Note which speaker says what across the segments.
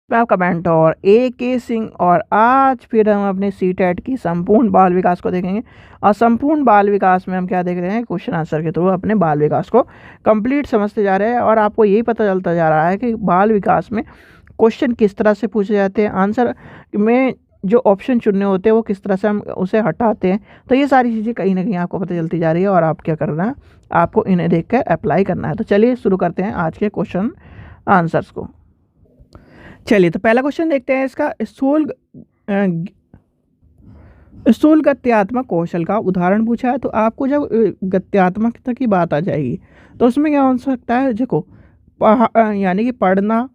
Speaker 1: मैं आपका mentor AK Singh और आज फिर हम अपने CTET की संपूर्ण बाल विकास को देखेंगे। और संपूर्ण बाल विकास में हम क्या देख रहे हैं, क्वेश्चन आंसर के थ्रू अपने बाल विकास को कंप्लीट समझते जा रहे हैं। और आपको यही पता चलता जा रहा है कि बाल विकास में क्वेश्चन किस तरह से पूछे जाते हैं, आंसर में जो ऑप्शन चुनने होते हैं वो किस तरह से हम उसे हटाते हैं। तो ये सारी चीज़ें कहीं ना कहीं आपको पता चलती जा रही है और आप क्या करना है, आपको इन्हें देख कर अप्लाई करना है। तो चलिए शुरू करते हैं आज के क्वेश्चन आंसर्स को। चलिए तो पहला क्वेश्चन देखते हैं इसका। स्थूल गत्यात्मक कौशल का उदाहरण पूछा है। तो आपको जब गत्यात्मकता की बात आ जाएगी तो उसमें क्या हो सकता है, देखो यानी कि पढ़ना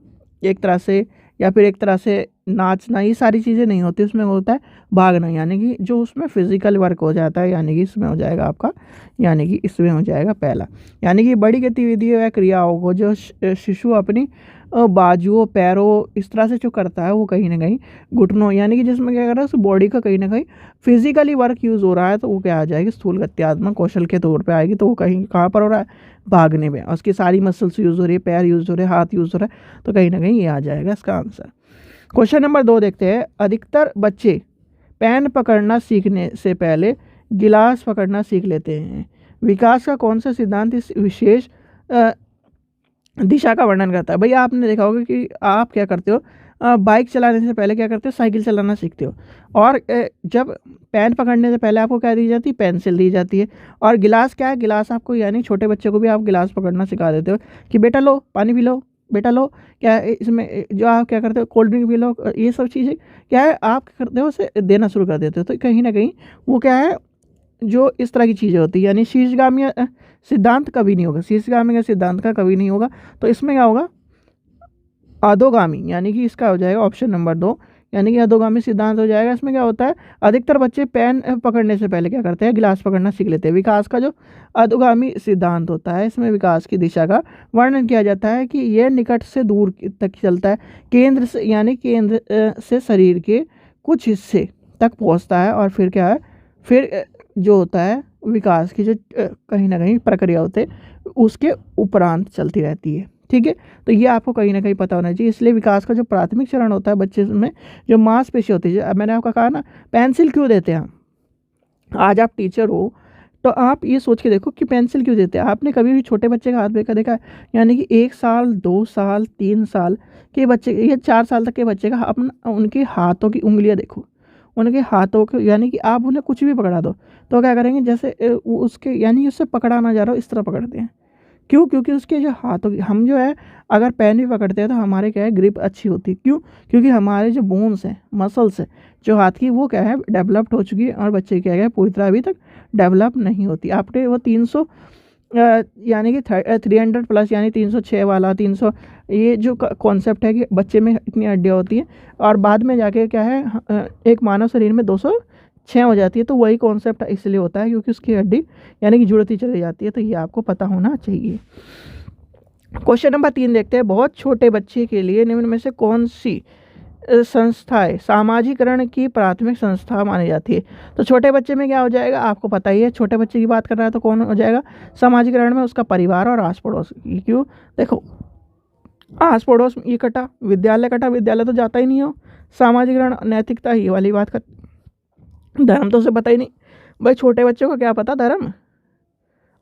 Speaker 1: एक तरह से, या फिर एक तरह से नाचना, ये सारी चीज़ें नहीं होती। उसमें होता है भागना, यानी कि जो उसमें फिजिकल वर्क हो जाता है, यानी कि इसमें हो जाएगा आपका, यानी कि इसमें हो जाएगा पहला, यानी कि बड़ी गतिविधियों या क्रियाओं को जो शिशु अपनी बाजुओं पैरों इस तरह से जो करता है वो कहीं ना कहीं घुटनों, यानी कि जिसमें क्या कर रहा है उस बॉडी का कहीं ना कहीं फिजिकली वर्क यूज़ हो रहा है, तो वो क्या आ जाएगी, स्थूल गत्यात्मक कौशल के तौर पे आएगी। तो वो कहीं कहाँ पर हो रहा है, भागने में, और उसकी सारी मसल्स यूज़ हो रही है, पैर यूज़ हो रहे हैं, हाथ यूज़ हो रहा है, तो कहीं ना कहीं ये आ जाएगा इसका आंसर। क्वेश्चन नंबर 2 देखते हैं। अधिकतर बच्चे पेन पकड़ना सीखने से पहले गिलास पकड़ना सीख लेते हैं। विकास का कौन सा सिद्धांत इस विशेष दिशा का वर्णन करता है। भैया आपने देखा होगा कि आप क्या करते हो, बाइक चलाने से पहले क्या करते हो, साइकिल चलाना सीखते हो। और जब पेन पकड़ने से पहले आपको क्या दी जाती है, पेंसिल दी जाती है। और गिलास क्या है, गिलास आपको, यानी छोटे बच्चे को भी आप गिलास पकड़ना सिखा देते हो कि बेटा लो पानी पी लो, बेटा लो, क्या है इसमें जो आप क्या करते हो, कोल्ड ड्रिंक पी लो, ये सब चीज़ें क्या है आप क्या करते हो, उसे देना शुरू कर देते हो। तो कहीं ना कहीं वो क्या है, जो इस तरह की चीज़ें होती है, यानी शीर्षगामी सिद्धांत कभी नहीं होगा, शीर्षगामी का सिद्धांत का कभी नहीं होगा। तो इसमें क्या होगा, अधोगामी, यानी कि इसका हो जाएगा ऑप्शन नंबर 2, यानी कि अधोगामी सिद्धांत हो जाएगा। इसमें क्या होता है, अधिकतर बच्चे पेन पकड़ने से पहले क्या करते हैं, गिलास पकड़ना सीख लेते हैं। विकास का जो अधोगामी सिद्धांत होता है, इसमें विकास की दिशा का वर्णन किया जाता है कि यह निकट से दूर तक चलता है, केंद्र से, यानी केंद्र से शरीर के कुछ हिस्से तक पहुँचता है, और फिर क्या है, फिर जो होता है विकास की जो कहीं ना कहीं प्रक्रिया होते है उसके उपरांत चलती रहती है। ठीक है, तो ये आपको कहीं ना कहीं पता होना चाहिए। इसलिए विकास का जो प्राथमिक चरण होता है बच्चे में, जो मांसपेशी होती है, अब मैंने आपका कहा ना पेंसिल क्यों देते हैं हम, आज आप टीचर हो तो आप ये सोच के देखो कि पेंसिल क्यों देते हैं। आपने कभी भी छोटे बच्चे का हाथ में का देखा है, यानी कि 1 साल 2 साल 3 साल के बच्चे या 4 साल तक के बच्चे का अपना उनके हाथों की उंगलियां देखो, उनके हाथों को, यानी कि आप उन्हें कुछ भी पकड़ा दो तो क्या करेंगे, जैसे उसके, यानी उससे पकड़ा ना जा रहा हो इस तरह पकड़ते हैं। क्यों, क्योंकि उसके जो हाथों की, हम जो है अगर पेन भी पकड़ते हैं तो हमारे क्या है ग्रिप अच्छी होती है। क्यों, क्योंकि हमारे जो बोन्स हैं, मसल्स हैं जो हाथ की, वो क्या है डेवलप्ड हो चुकी है, और बच्चे क्या है पूरी तरह अभी तक डेवलप नहीं होती। आपने वो 300 यानी कि 300 प्लस, यानी 306 वाला 300, ये जो कॉन्सेप्ट है कि बच्चे में इतनी हड्डियाँ होती हैं और बाद में जाके क्या है एक मानव शरीर में 206 हो जाती है। तो वही कॉन्सेप्ट इसलिए होता है क्योंकि उसकी हड्डी यानी कि जुड़ती चली जाती है। तो ये आपको पता होना चाहिए। क्वेश्चन नंबर 3 देखते हैं। बहुत छोटे बच्चे के लिए निम्न में से कौन सी संस्थाएं सामाजिकरण की प्राथमिक संस्था मानी जाती है। तो छोटे बच्चे में क्या हो जाएगा, आपको पता ही है, छोटे बच्चे की बात कर रहा है तो कौन हो जाएगा, सामाजिकरण में उसका परिवार और आस पड़ोस। क्यों, देखो आस पड़ोस ये कटा, विद्यालय कटा, विद्यालय तो जाता ही नहीं हो, सामाजिकरण नैतिकता ये वाली बात कर, धर्म तो उसे पता ही नहीं। भाई छोटे बच्चों को क्या पता धर्म,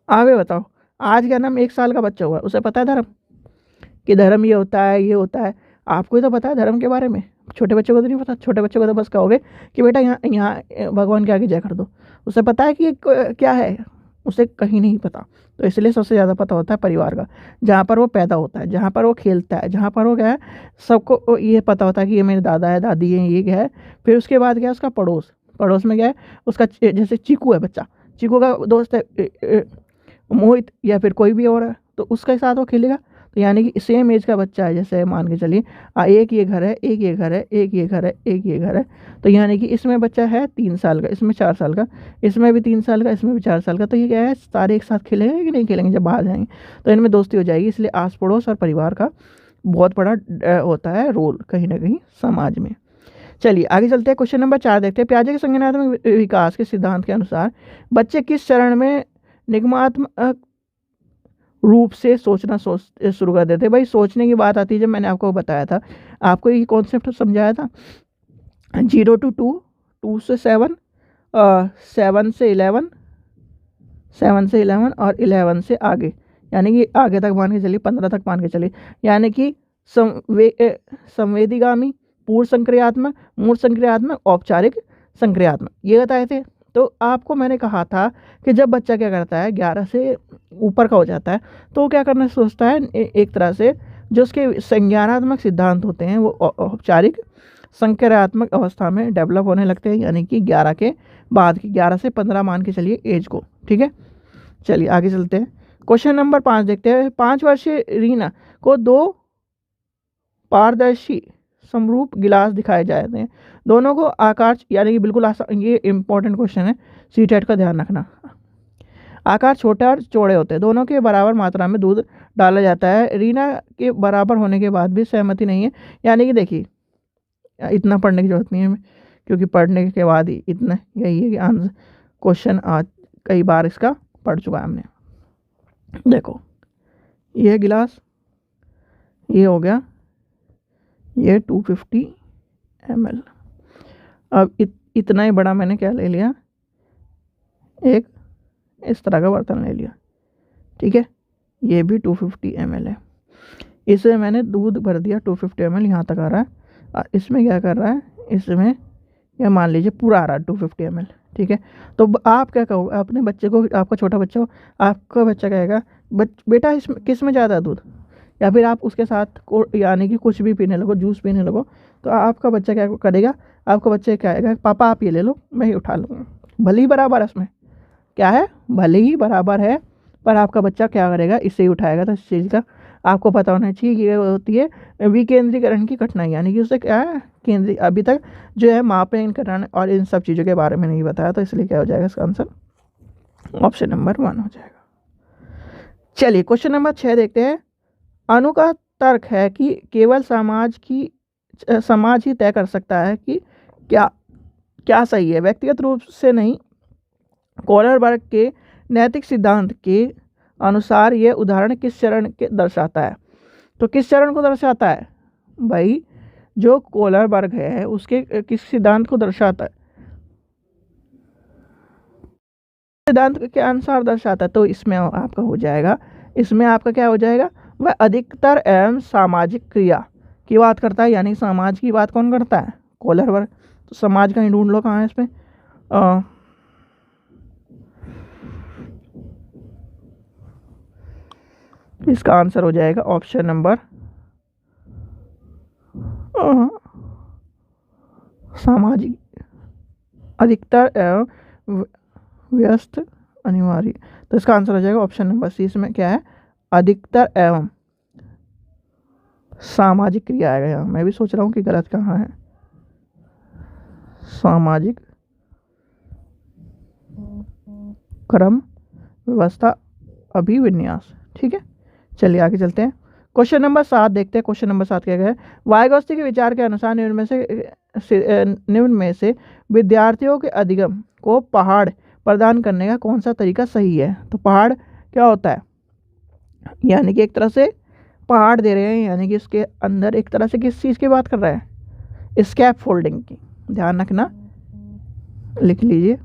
Speaker 1: आगे बताओ। आज क्या नाम 1 साल का बच्चा हुआ, उसे पता है धर्म, कि धर्म ये होता है ये होता है। आपको ही तो पता है धर्म के बारे में, छोटे बच्चों को तो नहीं पता। छोटे बच्चों को तो बस कहोगे कि बेटा यहाँ यहाँ भगवान के आगे जय कर दो, उसे पता है कि ये क्या है, उसे कहीं नहीं पता। तो इसलिए सबसे ज़्यादा पता होता है परिवार का, जहाँ पर वो पैदा होता है, जहाँ पर वो खेलता है, जहाँ पर वो क्या है, सबको ये पता होता है कि ये मेरे दादा है दादी है, ये क्या है। फिर उसके बाद क्या है, उसका पड़ोस, पड़ोस में क्या है उसका, जैसे चीकू है बच्चा, चीकू का दोस्त है मोहित या फिर कोई भी और है, तो उसके साथ वो खेलेगा। तो यानी कि सेम एज का बच्चा है, जैसे मान के चलिए एक ये घर है, एक ये घर है, एक ये घर है, एक ये घर है। तो यानी कि इसमें बच्चा है 3 साल का, इसमें 4 साल का, इसमें भी 3 साल का, इसमें भी 4 साल का। तो ये क्या है, सारे एक साथ खेलेंगे कि नहीं खेलेंगे, जब बाहर जाएंगे तो इनमें दोस्ती हो जाएगी। इसलिए आस पड़ोस और परिवार का बहुत बड़ा होता है रोल कहीं ना कहीं समाज में। चलिए आगे चलते हैं। क्वेश्चन नंबर 4 देखते हैं। पियाजे के संज्ञानात्मक विकास के सिद्धांत के अनुसार बच्चे किस चरण में निगमात्मक रूप से सोच शुरू कर देते हैं। भाई सोचने की बात आती है, जब मैंने आपको बताया था, आपको ये कॉन्सेप्ट समझाया था, 0 to 2, 2 से 7, 7 से 11, 7 से 11 और 11 से आगे, यानी कि आगे तक मान के चलिए, 15 तक मान के चलिए, यानी कि संवेदीगामी, पूर्व संक्रियात्मक, मूर्त संक्रियात्मक, औपचारिक संक्रियात्मक, ये बताए थे। तो आपको मैंने कहा था कि जब बच्चा क्या करता है, 11 से ऊपर का हो जाता है, तो वो क्या करना सोचता है, एक तरह से जो उसके संज्ञानात्मक सिद्धांत होते हैं वो औपचारिक संक्रियात्मक अवस्था में डेवलप होने लगते हैं, यानी कि 11 के बाद की, 11 से 15 मान के चलिए एज को। ठीक है, चलिए आगे चलते हैं। क्वेश्चन नंबर 5 देखते हैं। 5 वर्षीय रीना को 2 पारदर्शी समरूप गिलास दिखाए जाते हैं, दोनों को आकार, यानी कि बिल्कुल आसान, ये इंपॉर्टेंट क्वेश्चन है, सीटेट का ध्यान रखना। आकार छोटे और चौड़े होते हैं, दोनों के बराबर मात्रा में दूध डाला जाता है। रीना के बराबर होने के बाद भी सहमति नहीं है, यानी कि देखिए इतना पढ़ने की जरूरत नहीं है, क्योंकि पढ़ने के बाद ही इतना, यही है कि आंसर क्वेश्चन आज कई बार इसका पढ़ चुका है हमने। देखो ये गिलास, ये हो गया, ये 250 ml। अब इतना ही बड़ा मैंने क्या ले लिया, एक इस तरह का बर्तन ले लिया। ठीक है, ये भी 250 ml है, इसे मैंने दूध भर दिया 250 ml, यहाँ तक आ रहा है। और इसमें क्या कर रहा है, इसमें या मान लीजिए पूरा आ रहा है 250 ml। ठीक है, तो आप क्या कहोगे अपने बच्चे को, आपका छोटा बच्चा हो, आपका बच्चा कहेगा बेटा इसमें किस में ज़्यादा दूध, या फिर आप उसके साथ यानी कि कुछ भी पीने लगो, जूस पीने लगो, तो आपका बच्चा क्या करेगा, आपका बच्चा क्या कहेगा, पापा आप ये ले लो, मैं ही उठा लूँगा। भले ही बराबर है, इसमें क्या है, भले ही बराबर है, पर आपका बच्चा क्या करेगा, इसे ही उठाएगा। तो इस चीज़ का आपको पता होना चाहिए। ये होती है विकेंद्रीकरण की कठिनाई, यानी कि उसे क्या है, केंद्रीय, अभी तक जो है मापांकन और इन सब चीज़ों के बारे में नहीं बताया, तो इसलिए क्या हो जाएगा, इसका आंसर ऑप्शन नंबर 1 हो जाएगा। चलिए क्वेश्चन नंबर 6 देखते हैं। अनु का तर्क है कि केवल समाज ही तय कर सकता है कि क्या क्या सही है, व्यक्तिगत रूप से नहीं। कॉलर वर्ग के नैतिक सिद्धांत के अनुसार यह उदाहरण किस चरण के दर्शाता है, तो किस चरण को दर्शाता है भाई, जो कॉलर वर्ग है उसके किस सिद्धांत को दर्शाता है, सिद्धांत के अनुसार दर्शाता है। तो इसमें आपका हो जाएगा, इसमें आपका क्या हो जाएगा, वह अधिकतर एवं सामाजिक क्रिया की बात करता है, यानी समाज की बात कौन करता है, कॉलर वर्ग। तो समाज का ही ढूंढ लो कहाँ है इसमें, इसका आंसर हो जाएगा ऑप्शन नंबर सामाजिक, अधिकतर एवं व्यस्त अनिवार्य। तो इसका आंसर हो जाएगा ऑप्शन नंबर सी। इसमें क्या है, अधिकतर एवं सामाजिक क्रिया आएगा यहाँ। मैं भी सोच रहा हूँ कि गलत कहाँ है, सामाजिक क्रम व्यवस्था अभिविन्यास। ठीक है, चलिए आगे चलते हैं। क्वेश्चन नंबर 7 देखते हैं। क्वेश्चन नंबर 7 क्या है, वाइगोत्स्की के विचार के अनुसार निम्न में से विद्यार्थियों के अधिगम को पहाड़ प्रदान करने का कौन सा तरीका सही है। तो पहाड़ क्या होता है, यानी कि एक तरह से पहाड़ दे रहे हैं, यानी कि इसके अंदर एक तरह से किस चीज़ की बात कर रहा है, स्कैप फोल्डिंग की। ध्यान रखना, लिख लीजिए,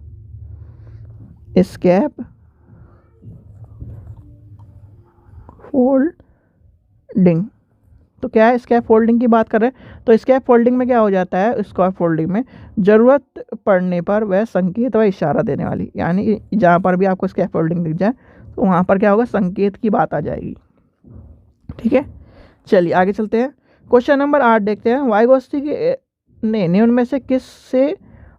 Speaker 1: स्कैप फोल्डिंग। तो क्या है, स्कैप फोल्डिंग की बात कर रहे हैं। तो स्कैप फोल्डिंग में क्या हो जाता है, स्कैप फोल्डिंग में ज़रूरत पड़ने पर वह संकेत व इशारा देने वाली, यानी जहाँ पर भी आपको स्कैप फोल्डिंग दिख जाए तो वहाँ पर क्या होगा, संकेत की बात आ जाएगी। ठीक है, चलिए आगे चलते हैं। क्वेश्चन नंबर 8 देखते हैं। वाइगोत्स्की ने निम्न में से किस से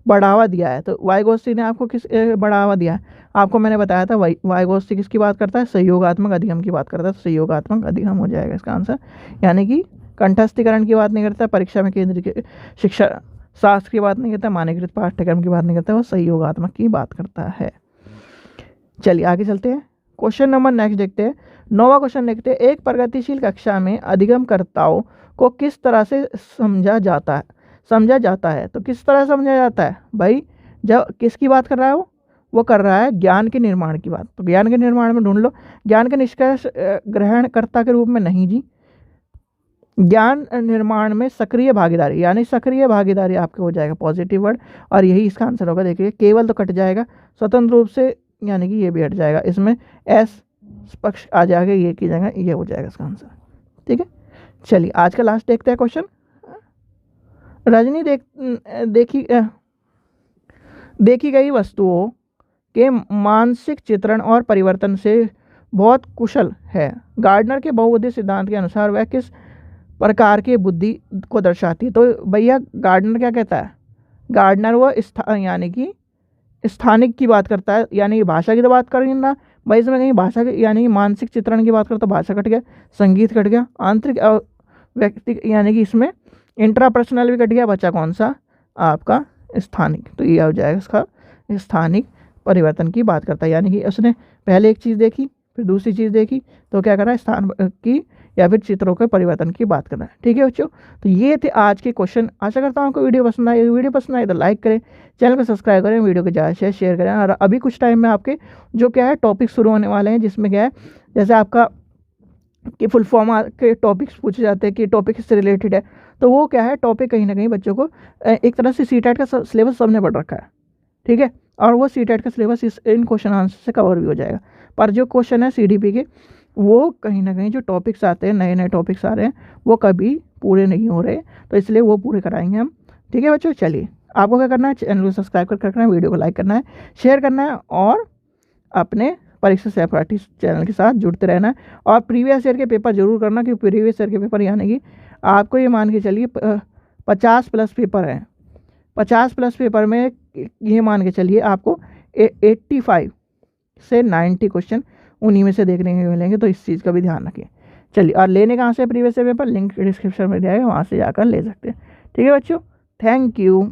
Speaker 1: बढ़ावा दिया है। तो वाइगोत्स्की ने आपको किस बढ़ावा दिया है, आपको मैंने बताया था वाइगोत्स्की किसकी बात करता है, सहयोगात्मक अधिगम की बात करता है। तो सहयोगात्मक अधिगम हो जाएगा इसका आंसर, यानी कि कंठस्थीकरण की बात नहीं करता, परीक्षा में केंद्रीय शिक्षा शास्त्र की बात नहीं करता, मानकीकृत पाठ्यक्रम की बात नहीं करता, वो सहयोगात्मक की बात करता है। चलिए आगे चलते हैं। क्वेश्चन नंबर नेक्स्ट देखते हैं। 9वां क्वेश्चन देखते हैं। एक प्रगतिशील कक्षा में अधिगमकर्ताओं को किस तरह से समझा जाता है। तो किस तरह समझा जाता है भाई, जब किसकी बात कर रहा है वो कर रहा है ज्ञान के निर्माण की बात। तो ज्ञान के निर्माण में ढूंढ लो, ज्ञान के निष्कर्ष ग्रहणकर्ता के रूप में नहीं जी, ज्ञान निर्माण में सक्रिय भागीदारी, यानी सक्रिय भागीदारी आपके हो जाएगा पॉजिटिव वर्ड, और यही इसका आंसर होगा। देखिए केवल तो कट जाएगा, स्वतंत्र रूप से यानी कि ये भी हट जाएगा, इसमें एस पक्ष आ जाएगा, ये की जगह ये हो जाएगा इसका आंसर। ठीक है, चलिए आज का लास्ट देखते हैं क्वेश्चन। रजनी देखी गई वस्तुओं के मानसिक चित्रण और परिवर्तन से बहुत कुशल है। गार्डनर के बहुबुद्धि सिद्धांत के अनुसार वह किस प्रकार की बुद्धि को दर्शाती है? तो भैया गार्डनर क्या कहता है, गार्डनर वो यानी कि स्थानिक की बात करता है, यानी भाषा की तो बात करेंगे ना भाई, इसमें कहीं भाषा की यानी मानसिक चित्रण की बात करता, तो भाषा कट गया, संगीत कट गया, आंतरिक व्यक्ति यानी कि इसमें इंट्रापर्सनल भी कट गया, बचा कौन सा आपका स्थानिक। तो ये हो जाएगा इसका स्थानिक परिवर्तन की बात करता है, यानी कि उसने पहले एक चीज़ देखी फिर दूसरी चीज़ देखी, तो क्या कर रहा है स्थान की या फिर चित्रों के परिवर्तन की बात करना है। ठीक है बच्चों, तो ये थे आज के क्वेश्चन। आशा करता हूँ आपको वीडियो पसंद आई। वीडियो पसंद आई तो लाइक करें, चैनल को सब्सक्राइब करें, वीडियो को ज़्यादा शेयर करें। और अभी कुछ टाइम में आपके जो क्या है टॉपिक शुरू होने वाले हैं, जिसमें क्या है जैसे आपका कि फुल फॉर्म के टॉपिक्स पूछे जाते हैं कि टॉपिक से रिलेटेड है, तो वो क्या है टॉपिक कहीं ना कहीं बच्चों को एक तरह से सीटेट का सिलेबस सबने पढ़ रखा है। ठीक है, और वो सीटेट का सिलेबस इन क्वेश्चन आंसर से कवर भी हो जाएगा। पर जो क्वेश्चन है सीडीपी के, वो कहीं ना कहीं जो टॉपिक्स आते हैं, नए नए टॉपिक्स आ रहे हैं, वो कभी पूरे नहीं हो रहे, तो इसलिए वो पूरे कराएंगे हम। ठीक है बच्चों, चलिए आपको क्या करना है, चैनल को सब्सक्राइब कर रखना है, वीडियो को लाइक करना है, शेयर करना है, और अपने परीक्षा सहपाठी चैनल के साथ जुड़ते रहना है। और प्रीवियस ईयर के पेपर जरूर करना, क्योंकि प्रीवियस ईयर के पेपर यानी कि आपको ये मान के चलिए 50+ पेपर हैं, 50+ पेपर में ये मान के चलिए आपको 85 से 90 क्वेश्चन उन्हीं में से देखने को मिलेंगे, तो इस चीज़ का भी ध्यान रखिए। चलिए, और लेने कहाँ से previous year paper, link description में दिया है, वहाँ से जाकर ले सकते हैं। ठीक है बच्चों, थैंक यू।